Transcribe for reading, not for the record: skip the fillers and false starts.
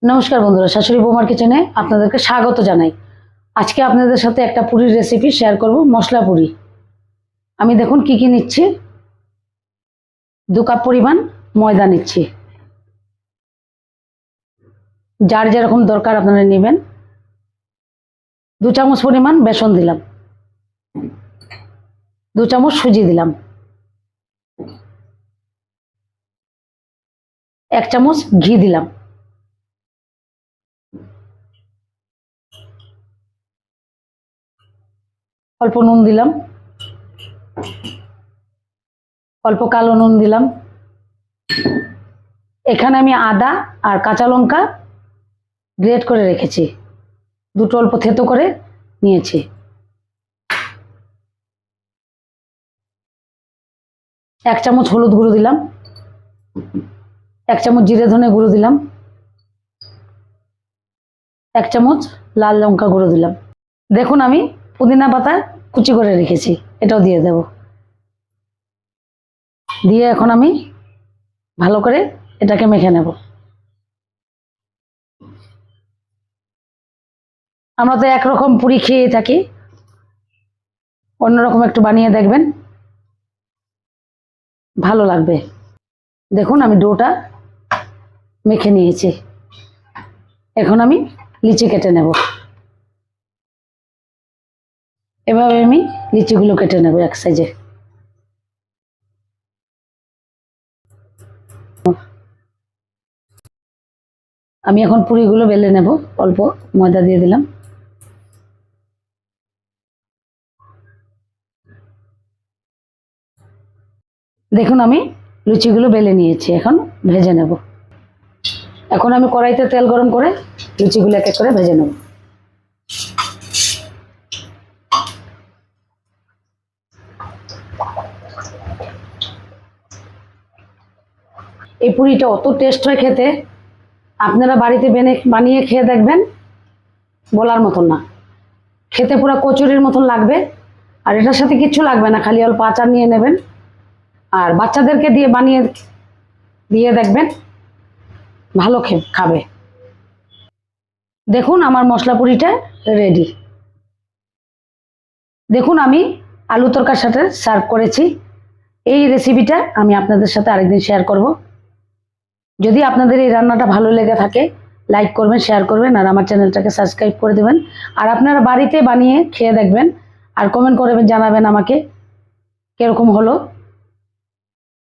নমস্কার বন্ধুরা, শাশুড়ি বৌমার কিচেনে আপনাদেরকে স্বাগত জানাই। আজকে আপনাদের সাথে একটা পুরির রেসিপি শেয়ার করব, মশলা পুরি। আমি দেখুন কি কি নিচ্ছি। 2 কাপ পরিমাণ ময়দা নিচ্ছি, যার যেরকম দরকার আপনারা নেবেন। 2 চামচ পরিমাণ বেসন দিলাম, 2 চামচ সুজি দিলাম, 1 চামচ ঘি দিলাম, অল্প নুন দিলাম, অল্প কালো নুন দিলাম। এখানে আমি আদা আর কাঁচা লঙ্কা গ্রেট করে রেখেছি, দুটো অল্প থেতো করে নিয়েছি। 1 চামচ হলুদ গুঁড়ো দিলাম, 1 চামচ জিরে ধনে গুঁড়ো দিলাম, 1 চামচ লাল লঙ্কা গুঁড়ো দিলাম। দেখুন আমি পুদিনা পাতা কুচি করে রেখেছি, এটাও দিয়ে দেব। দিয়ে এখন আমি ভালো করে এটাকে মেখে নেব। আমরা তো একরকম পুরি খেয়ে থাকি, অন্যরকম একটু বানিয়ে দেখবেন, ভালো লাগবে। দেখুন আমি ডোটা মেখে নিয়েছি, এখন আমি লিচি কেটে নেব। এভাবে আমি লিচিগুলো কেটে নেব এক সাইজে। আমি এখন পুরিগুলো বেলে নেব, অল্প ময়দা দিয়ে দিলাম। দেখুন আমি লুচিগুলো বেলে নিয়েছি, এখন ভেজে নেব। এখন আমি কড়াইতে তেল গরম করে লুচিগুলো এক এক করে ভেজে নেব। এই পুরিটা অত টেস্ট হয় খেতে, আপনারা বাড়িতে বানিয়ে খেয়ে দেখবেন, বলার মতন না। খেতে পুরো কচুরির মতন লাগবে, আর এটার সাথে কিচ্ছু লাগবে না, খালি অল্প আচার নিয়ে নেবেন আর বাচ্চাদেরকে দিয়ে বানিয়ে দিয়ে দেখবেন, ভালো খাবে। দেখুন আমার মশলা পুরিটা রেডি। দেখুন আমি আলু তরকার সাথে সার্ভ করেছি। এই রেসিপিটা আমি আপনাদের সাথে আরেকদিন শেয়ার করব। যদি আপনাদের এই রান্নাটা ভালো লেগে থাকে, লাইক করবেন, শেয়ার করবেন, আর আমার চ্যানেলটাকে সাবস্ক্রাইব করে দেবেন। আর আপনারা বাড়িতে বানিয়ে খেয়ে দেখবেন আর কমেন্ট করবেন, জানাবেন আমাকে কিরকম হলো।